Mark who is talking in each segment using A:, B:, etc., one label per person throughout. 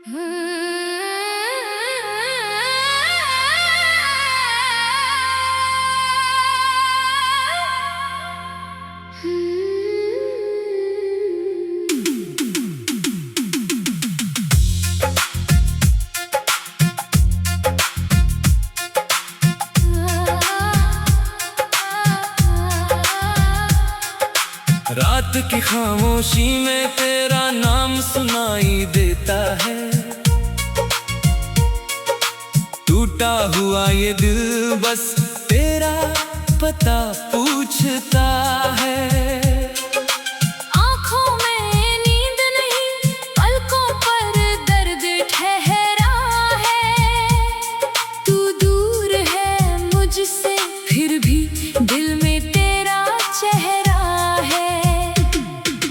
A: रात की खामोशी में तेरा नाम सुनाई देता है। टूटा हुआ ये दिल बस तेरा पता पूछता है।
B: आँखों में नींद नहीं, पलकों पर दर्द ठहरा है। तू दूर है मुझसे फिर भी दिल में तेरा चेहरा है।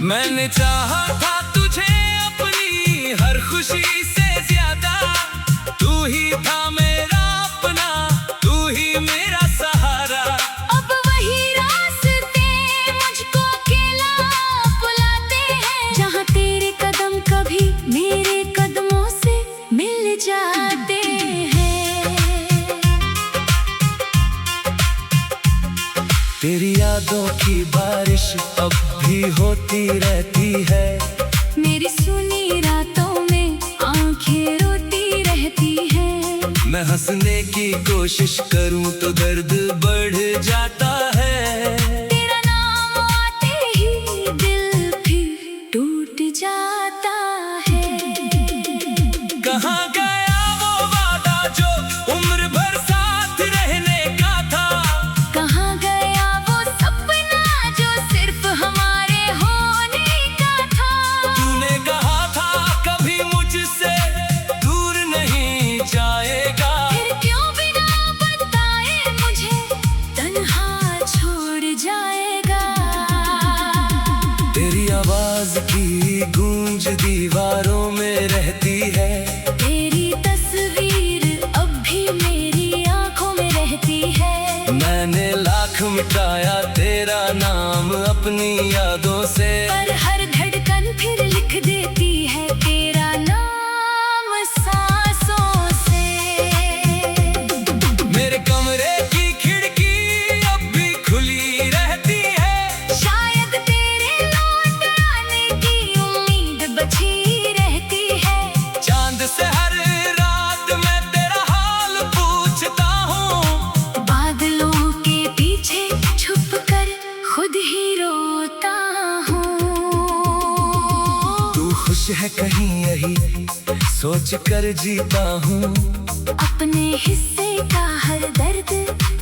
A: मैंने चाहा था तुझे अपनी हर खुशी से ज्यादा। तू ही था मेरा अपना, तू ही मेरा सहारा।
B: अब वही रास्ते मुझको अकेला बुलाते हैं, जहाँ तेरे कदम कभी मेरे कदमों से मिल जाते हैं।
A: तेरी यादों की बारिश अब भी होती रहती है।
B: मेरी सुनी रातों में आंखें रोती रहती हैं।
A: मैं हंसने की कोशिश करूं तो दर्द बढ़ जाता है।
B: तेरा नाम आते ही दिल फिर टूट जाता है।
A: कहाँ गया वो वादा जो उम्र भर साथ रहने का था।
B: कहाँ गया वो सपना जो सिर्फ हमारे होने का था।
A: तूने कहा था कभी मुझसे दूर नहीं जाएगा।
B: फिर क्यों बिना बताए मुझे तन्हा छोड़ जाएगा।
A: तेरी आवाज की गूंज दीवारों में रहती है।
B: तेरी तस्वीर अब भी मेरी आंखों में रहती है।
A: मैंने लाख मिटाया तेरा नाम अपनी यादों से,
B: पर हर धड़कन फिर लिख देती है तेरा नाम सांसों से।
A: मेरे कमरे की खिड़की अब भी खुली रहती है।
B: शायद तेरे लौट आने की उम्मीद बची रहती है।
A: चांद से हर रात मैं तेरा हाल पूछता हूँ।
B: बादलों के पीछे छुप कर खुद ही रोता हूँ।
A: तू खुश है कहीं यही सोच कर जीता हूँ।
B: अपने हिस्से का हर दर्द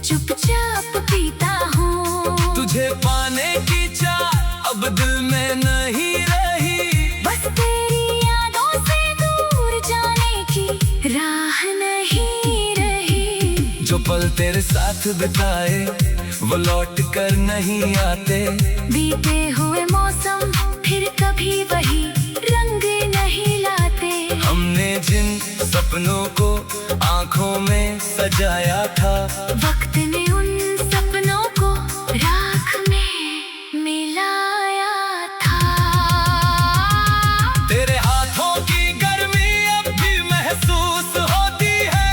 B: चुपचाप पीता हूँ।
A: तुझे पाने की चाह अब दिल में नहीं रही।
B: बस तेरी यादों से दूर जाने की राह नहीं रही।
A: जो पल तेरे साथ बिताए वो लौट कर नहीं आते।
B: बीते हुए मौसम फिर कभी वही रंग नहीं लाते।
A: हमने जिन सपनों को आंखों में सजाया था,
B: वक्त ने उन सपनों को राख में मिलाया था।
A: तेरे हाथों की गर्मी अब भी महसूस होती है।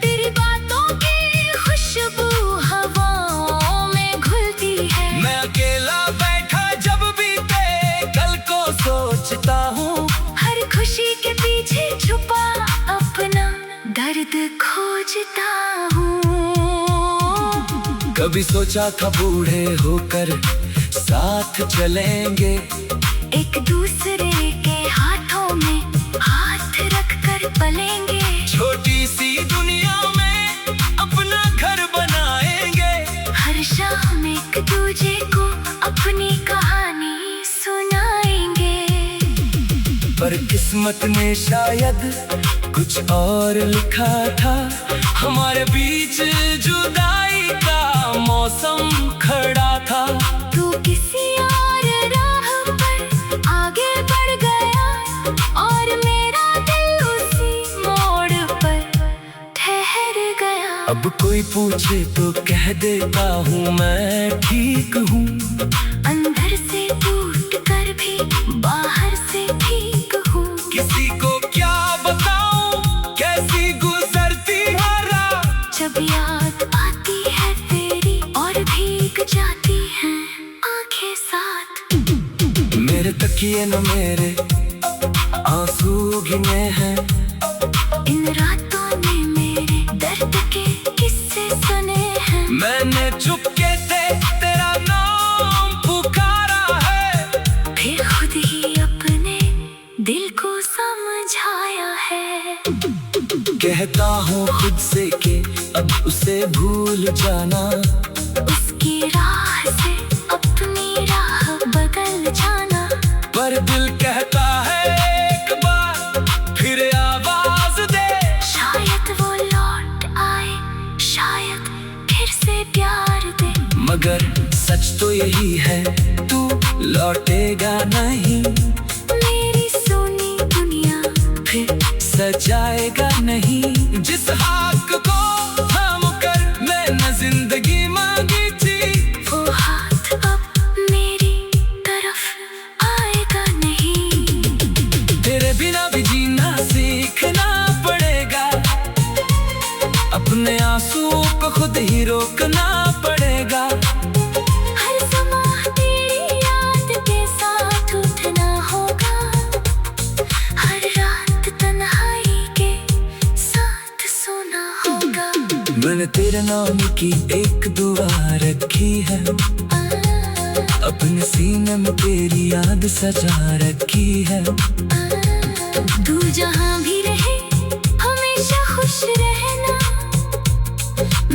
B: तेरी बातों की खुशबू हवाओं में घुलती है।
A: मैं अकेला बैठा जब बीते कल को सोचता हूँ।
B: हर खुशी के पीछे छुपा अपना दर्द खोजता हूँ।
A: कभी सोचा था बूढ़े होकर साथ चलेंगे।
B: एक दूसरे के हाथों में हाथ रख कर पलेंगे।
A: छोटी सी दुनिया में अपना घर बनाएंगे।
B: हर शाम एक दूजे को अपनी कहानी सुनाएंगे।
A: पर किस्मत ने शायद कुछ और लिखा था। हमारे बीच जुदाई का मौसम खड़ा था।
B: तू किसी और राह पर आगे बढ़ गया और मेरा दिल उसी मोड़ पर ठहर गया।
A: अब कोई पूछे तो कह देता हूँ मैं ठीक हूँ।
B: अंदर से टूट कर भी बाहर से ठीक हूँ।
A: किसी को क्या लिए न मेरे आंसू गिने हैं।
B: इन रातों ने मेरे दर्द के किस्से सुने हैं।
A: मैंने चुपके से तेरा नाम पुकारा है,
B: फिर खुद ही अपने दिल को समझाया है।
A: कहता हूँ खुद से कि अब उसे भूल जाना,
B: उसकी राह से अपनी राह बदल जाना।
A: पर दिल कहता है एक बार फिर आवाज दे।
B: शायद वो लौट आए, शायद फिर से प्यार दे।
A: मगर सच तो यही है, तू लौटेगा नहीं।
B: मेरी सोनी दुनिया फिर
A: सजाएगा नहीं। जिस हाथ को थाम कर मैंने जिंदगी मांगी थी,
B: वो हाथ अब मेरी तरफ आएगा नहीं।
A: तेरे बिना भी जीना सीखना पड़ेगा, अपने आंसुओं को खुद ही रोकना पड़ेगा।
B: हर समय तेरी याद के साथ उठना होगा, हर रात तन्हाई के साथ सोना होगा।
A: मैंने तेरे नाम की एक दुआ रखी है, अपने सीने में तेरी याद सजा रखी है।
B: तू जहाँ भी रहे हमेशा खुश रहना,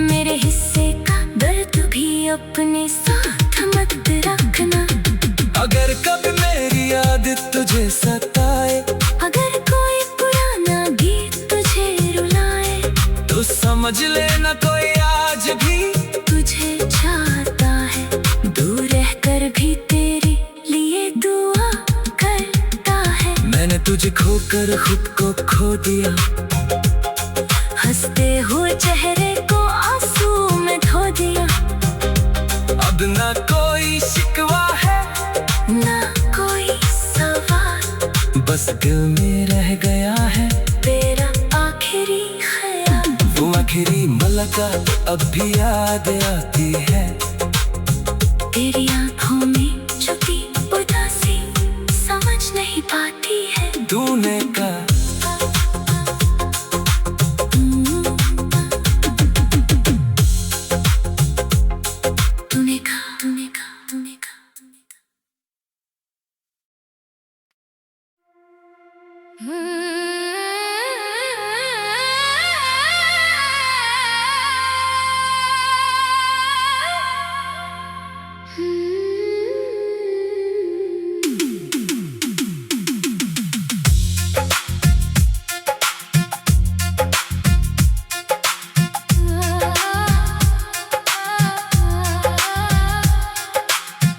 B: मेरे हिस्से का दर्द भी अपने साथ मत रखना।
A: अगर कभी मेरी याद तुझे सताए,
B: अगर कोई पुराना गीत तुझे रुलाए,
A: तो समझ लेना कोई आज भी
B: तुझे चाहता है। दूर रहकर भी तेरे लिए दुआ करता है।
A: मैंने तुझे खोकर खुद को खो दिया,
B: हंसते हुए चेहरे को आंसू में धो दिया।
A: अब ना कोई शिकवा है
B: ना कोई सवाल,
A: बस दिल में रह गया है
B: तेरा आखिरी ख्याल।
A: वो आखिरी मुलाकात अब भी याद आती है।
B: तेरी आंखों में छुपी उदासी समझ नहीं पाती है।
A: तूने कहा
B: तूने कहा, तूने कहा, तूने कहा।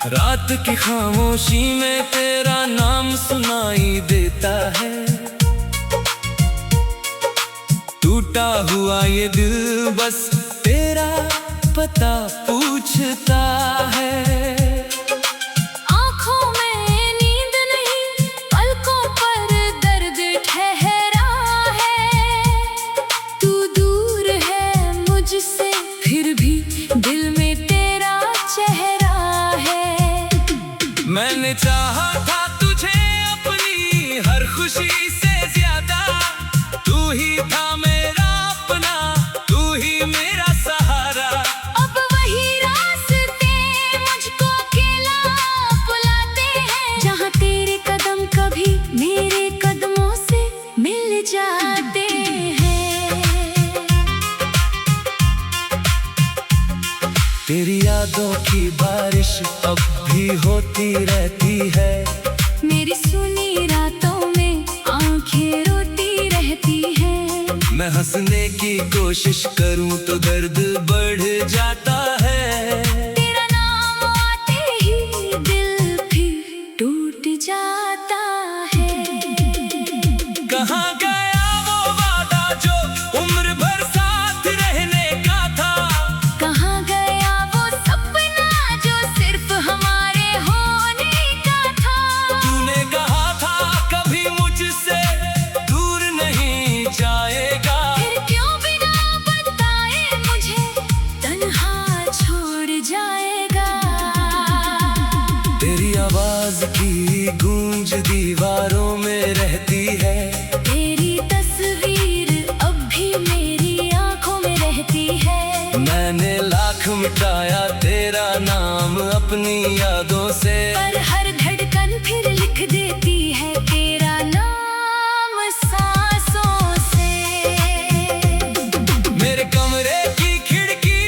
A: रात की खामोशी में तेरा नाम सुनाई देता है। टूटा हुआ ये दिल बस तेरा पता पूछता है।
B: आँखों में नींद नहीं, पलकों पर दर्द ठहरा है। तू दूर है मुझसे फिर भी दिल में तेरा चेहरा है।
A: मैंने चाहा था तुझे अपनी हर खुशी से ज्यादा, तू ही था मेरा अपना, तू ही मेरा सहारा।
B: अब वही रास्ते मुझको अकेला बुलाते हैं, जहाँ तेरे कदम कभी मेरे कदमों से मिल जाते हैं।
A: तेरी यादों की बारिश अब भी होती रहती है।
B: मेरी सुनी रातों में आंखें रोती रहती हैं।
A: मैं हंसने की कोशिश करूं तो दर्द बढ़ जाता है।
B: तेरा नाम आते ही दिल फिर टूट जाता है।
A: कहाँ गया वो वादा जो उम्र भर साथ रहने का था?
B: कहाँ गया वो सपना जो सिर्फ हमारे होने का था?
A: तूने कहा था कभी मुझसे दूर नहीं जाएगा,
B: फिर क्यों बिना बताए मुझे तन्हा छोड़ जाएगा?
A: तेरी आवाज की गूंज मिटाया तेरा नाम अपनी यादों से,
B: पर हर धड़कन फिर लिख देती है तेरा नाम सांसों से।
A: मेरे कमरे की खिड़की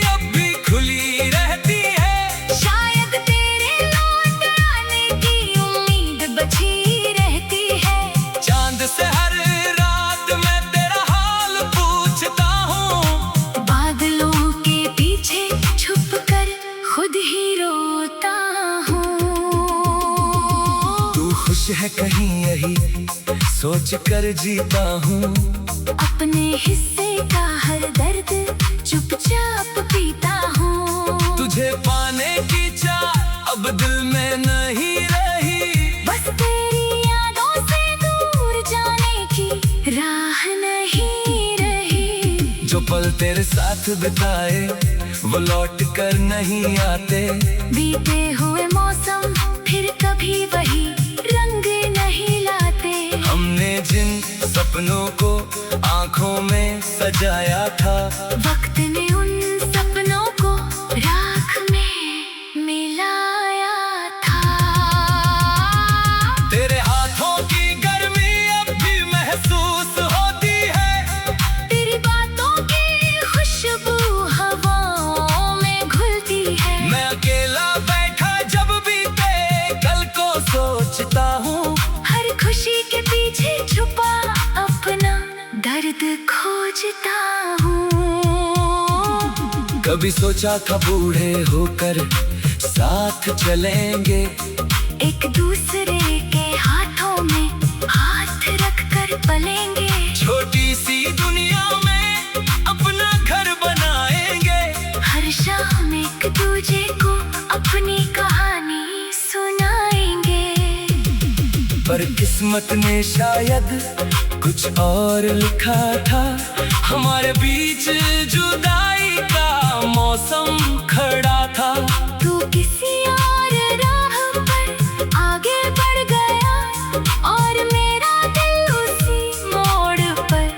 A: अब भी खुली रहती है,
B: शायद तेरे लौट आने की उम्मीद बची रहती है।
A: चांद से हर रात मैं तेरा हाल पूछता हूँ,
B: बादलों के पीछे छुप कर खुद ही रोता हूँ।
A: तू खुश है कहीं यही सोच कर जीता हूँ,
B: अपने हिस्से का हर दर्द चुपचाप पीता हूँ।
A: तुझे पाने की चाह अब दिल में नहीं रही,
B: बस तेरी यादों से दूर जाने की राह नहीं रही।
A: जो पल तेरे साथ बिताए वो लौट कर नहीं आते,
B: बीते हुए मौसम फिर कभी वही रंग नहीं लाते।
A: हमने जिन सपनों को आंखों में सजाया था,
B: वक्त ने उन सपनों को राख में मिलाया था।
A: तेरे हाथों की गर्मी अब भी महसूस होती है,
B: तेरी बातों की खुशबू हवाओं में घुलती है।
A: मैं अकेला बैठा जब भी तेरे कल को सोचता हूँ,
B: हर खुशी के पीछे छुपा अपना दर्द खोजता हूँ।
A: कभी सोचा था बूढ़े होकर साथ चलेंगे,
B: एक दूसरे के हाथों में हाथ रख कर पलेंगे।
A: छोटी सी दुनिया में अपना घर बनाएंगे,
B: हर शाम एक दूजे को अपनी कहानी सुनाएंगे।
A: पर किस्मत ने शायद कुछ और लिखा था, हमारे बीच जुदाई का मौसम खड़ा था।
B: तू किसी और राह पर आगे बढ़ गया और मेरा दिल उसी मोड़ पर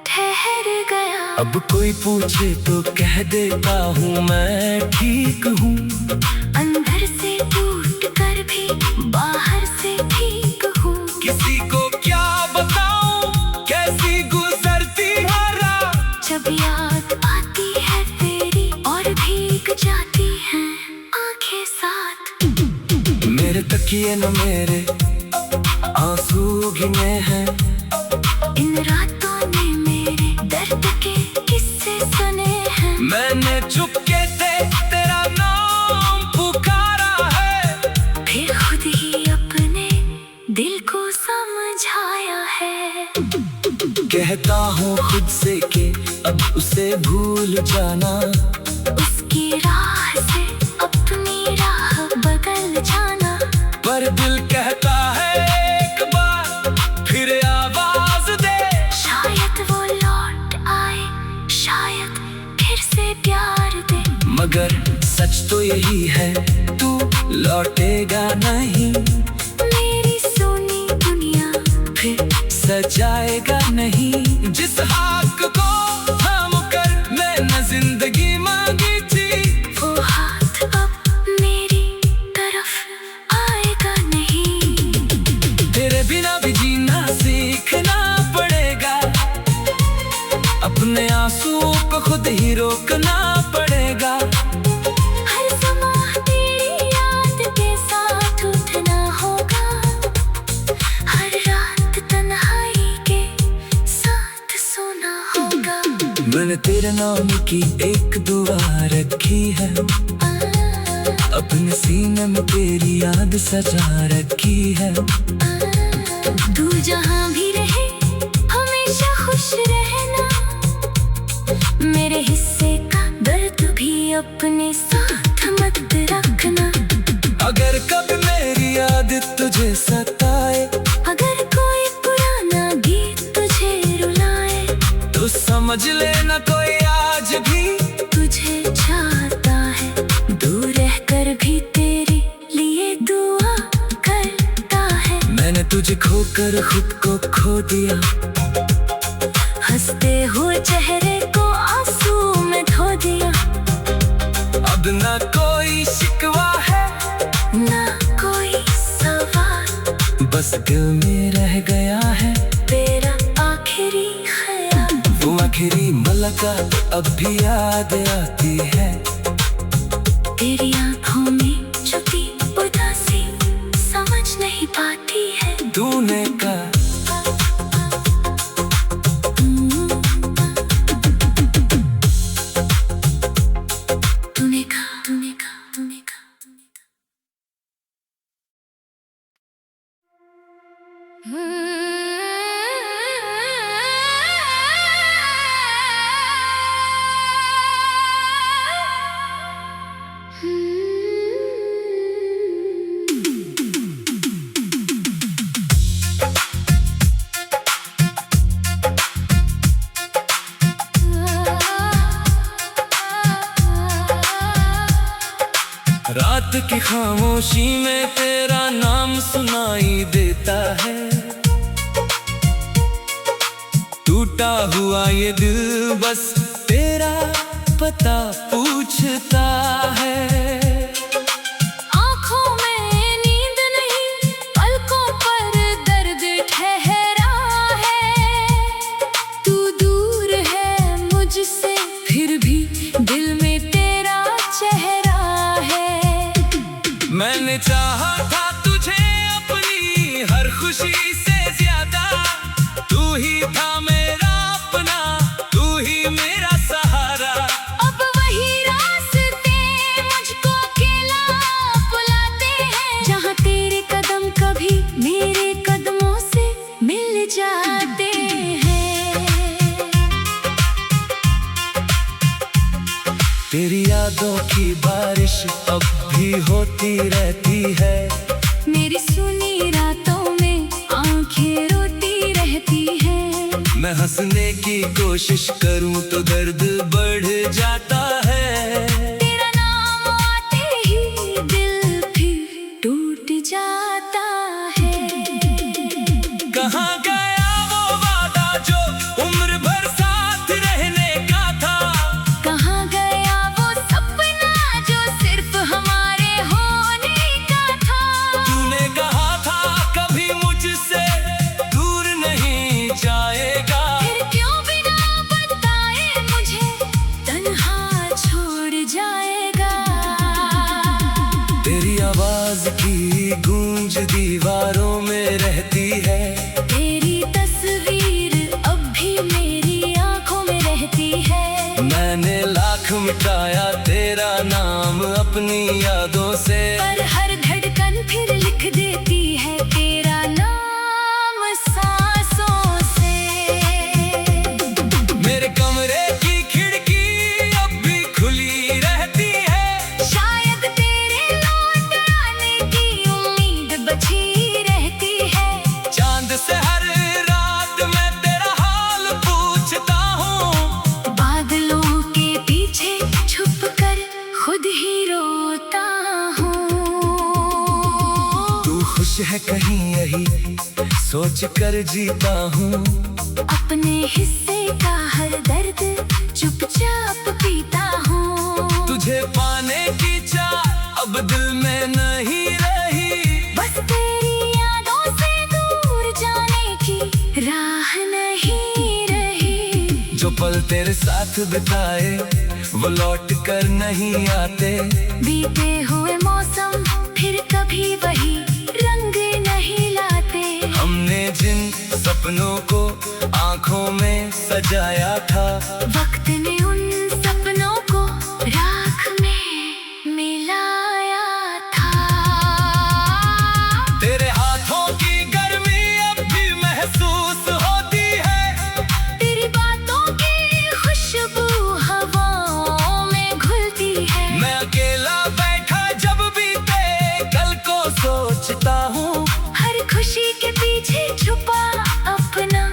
B: ठहर गया।
A: अब कोई पूछे तो कह देता हूँ मैं ठीक हूँ,
B: अंदर से टूट कर भी बाहर से ठीक हूँ।
A: किसी को क्या बताऊँ कैसी गुजरती है रात,
B: जब याद आती है तेरी और भीग जाती हैं आंखें साथ।
A: मेरे तकिए न मेरे आंसू गिने हैं,
B: इन रातों ने मेरे दर्द के किस्से सुने हैं।
A: मैंने चुपके से तेरा नाम पुकारा है,
B: फिर खुद ही अपने दिल को समझाया है।
A: कहता हूँ खुद से कि अब उसे भूल जाना,
B: उसकी राह से अपनी राह बदल जाना।
A: पर दिल कहता है एक बार फिर आवाज दे,
B: शायद वो लौट आए, शायद फिर से प्यार दे।
A: मगर सच तो यही है तू लौटेगा नहीं,
B: मेरी सोनी दुनिया
A: फिर सजाएगा नहीं। जिस हाथ को थाम कर मैंने जिंदगी मांगी थी,
B: वो हाथ अब मेरी तरफ आएगा नहीं।
A: तेरे बिना भी जीना सीखना पड़ेगा, अपने आंसुओं को खुद ही रोकना पड़ेगा।
B: हर समय तेरी याद के साथ उठना होगा, हर रात तन्हाई के साथ सोना होगा।
A: मैंने तेरे नाम की एक दुआ रखी है, अपने सीने में तेरी याद सजा रखी है।
B: तू जहाँ भी रहे हमेशा खुश रहना, मेरे हिस्से का दर्द भी अपने साथ मत रखना।
A: अगर कभी मेरी याद तुझे सताए,
B: अगर कोई पुराना गीत तुझे रुलाए,
A: तो समझ लेना कोई आज भी
B: तुझे चाहता है। दूर रहकर भी तेरे लिए दुआ करता है।
A: मैंने तुझे खोकर खुद को खो दिया,
B: हंसते हुए चेहरे को आंसू में धो दिया।
A: ना कोई शिकवा है,
B: ना कोई सवाल,
A: बस दिल में रह गया है
B: तेरा आखिरी ख्याल।
A: वो आखिरी मुलाकात अब भी याद आती है,
B: तेरी आंखों में छुपी उदासी समझ नहीं पाती है।
A: तूने कहा रात की खामोशी में तेरा नाम सुनाई देता है, टूटा हुआ ये दिल बस तेरा पता पूछता है।
B: आँखों में नींद नहीं, पलकों पर दर्द ठहरा है। तू दूर है मुझसे फिर भी दिल में तेरा चेहरा है।
A: मैंने चाहा था तुझे अपनी हर खुशी से ज्यादा, तू ही था मेरा अपना, तू ही मेरा सहारा।
B: अब वही रास्ते मुझको अकेला बुलाते हैं, जहाँ तेरे कदम कभी मेरे कदमों से मिल जाते हैं।
A: तेरी यादों की बारिश अब भी होती रहती है,
B: मेरी सुनी रातों में आंखें रोती रहती हैं।
A: मैं हंसने की कोशिश करूं तो दर्द बढ़ जाता है।
B: तेरा नाम आते ही दिल फिर टूट जाता है।
A: कहाँ गया वो वादा जो उम्र भर साथ रहने का था,
B: कहाँ गया वो सपना जो सिर्फ हमारे होने का था।
A: तूने कहा था कभी मुझसे दूर नहीं जाएगा,
B: फिर क्यों बिना बताए मुझे तन्हा छोड़ जाएगा।
A: तेरी आवाज की गूंज दीवारों में रहती है,
B: तेरी तस्वीर अब भी मेरी आंखों में रहती है।
A: मैंने लाख मिटाया तेरा नाम अपनी यादों से,
B: पर हर धड़कन फिर लिख देती है तेरा नाम सांसों से।
A: मेरे कमरे की खिड़की अब भी खुली रहती है,
B: शायद तेरे लौट आने की उम्मीद बची रहती है।
A: चांद से हर रात मैं तेरा हाल पूछता हूँ,
B: बादलों के पीछे छुप कर खुद ही रोता हूँ।
A: तू खुश है कहीं यही सोच कर जीता हूँ,
B: अपने हिस्से का हर दर्द चुपचाप पीता हूँ।
A: तुझे पाने की चाह अब दिल में नहीं रही,
B: बस तेरी यादों से दूर जाने की राह नहीं रही।
A: जो पल तेरे साथ बिताए वो लौट कर नहीं आते,
B: बीते हुए मौसम फिर कभी वही रंग नहीं लाते।
A: हमने जिन सपनों को आंखों में सजाया था,
B: वक्त ने उन सपनों को राख में मिलाया था।
A: तेरे हाथों की गर्मी अब भी महसूस होती है,
B: तेरी बातों की खुशबू हवाओं में घुलती है।
A: मैं अकेला बैठा जब बीते कल को सोचता हूँ,
B: हर खुशी के पीछे छुपा अपना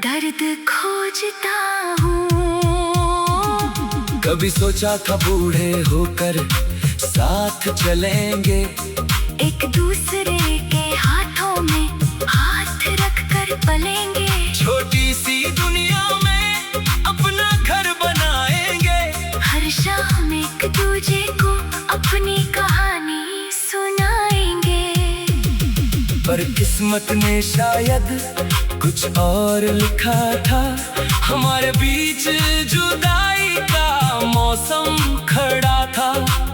B: दर्द खोजता हूँ।
A: कभी सोचा था बूढ़े होकर साथ चलेंगे,
B: एक दूसरे के हाथों में हाथ रख कर पलेंगे।
A: छोटी सी दुनिया में अपना घर बनाएंगे,
B: हर शाम एक दूजे को
A: किस्मत ने शायद कुछ और लिखा था, हमारे बीच जुदाई का मौसम खड़ा था।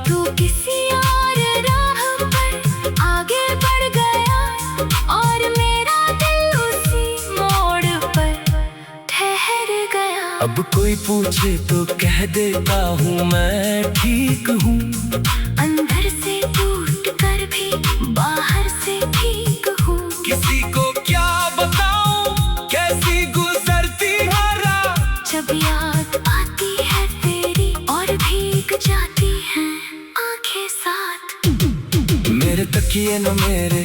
B: तू किसी और राह पर आगे बढ़ गया और मेरा दिल उसी मोड़ पर ठहर गया।
A: अब कोई पूछे तो कह देता हूँ मैं ठीक हूँ,
B: अंदर से टूट कर भी बाहर से ठीक हूँ।
A: किसी को क्या बताऊं कैसी गुजरती है रात।
B: जब याद आती है तेरी और भीग जाती हैं आंखें साथ।
A: मेरे तकिए न मेरे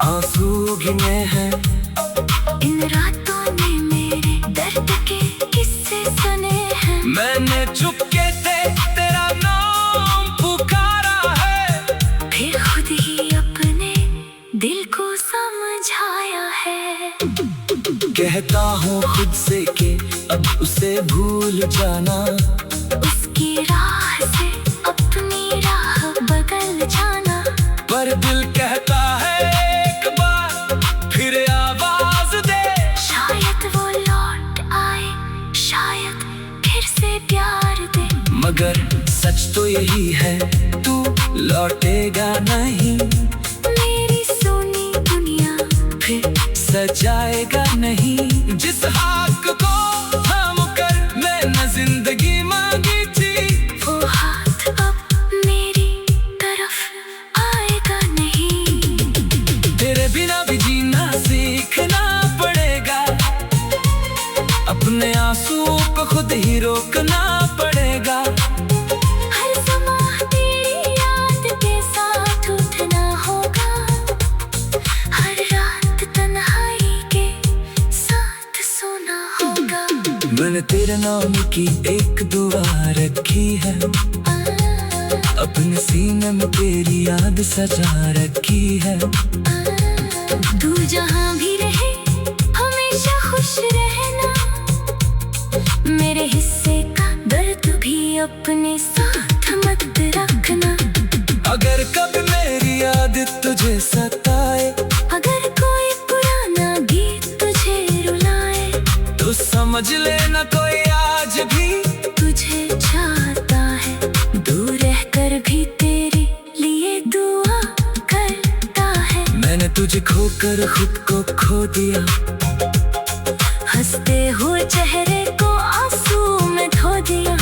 A: आंसू गिने हैं,
B: इन रातों ने मेरे दर्द के किस्से सुने हैं।
A: मैंने चुपके से तेरा नाम पुकारा है,
B: फिर खुद ही अपने दिल को समझाया है।
A: कहता हूँ खुद से कि अब उसे भूल जाना,
B: उसकी राह से अपनी राह बदल जाना।
A: पर दिल कहता है एक बार फिर आवाज दे।
B: शायद वो लौट आए, शायद फिर से प्यार दे।
A: मगर सच तो यही है तू लौटेगा नहीं,
B: मेरी सोनी दुनिया
A: फिर सजाएगा नहीं। जिस हाथ को थाम कर मैंने जिंदगी मांगी थी,
B: वो हाथ अब मेरी तरफ आएगा नहीं।
A: तेरे बिना भी जीना सीखना पड़ेगा, अपने आंसुओं को खुद ही रोकना पड़ेगा।
B: हर समय तेरी याद के साथ उठना होगा, हर रात तन्हाई के साथ सोना होगा।
A: मैंने तेरे नाम की एक दुआ रखी है, अपने सीने में तेरी याद सजा रखी है।
B: तू जहाँ भी रहे हमेशा खुश रहना, मेरे हिस्से का दर्द भी अपने साथ मत रखना।
A: अगर कभी मेरी याद तुझे सताए,
B: अगर कोई पुराना गीत तुझे रुलाए,
A: तो समझ लेना कोई आज भी
B: तुझे चाहता है। दूर रहकर भी तेरे लिए दुआ करता है।
A: मैंने तुझे खोकर खुद को खो दिया,
B: हंसते हुए चेहरे को आंसू में धो दिया।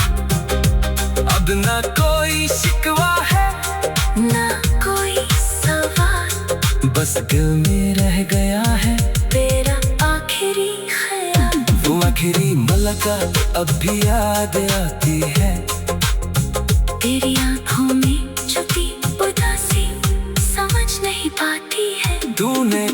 A: अब ना कोई शिकवा है
B: ना कोई सवाल,
A: बस दिल में रह गया है
B: तेरा आखिरी ख्याल।
A: वो आखिरी मुलाकात अब भी याद आती है,
B: तेरी आंखों में छुपी उदासी समझ नहीं पाती है।
A: तूने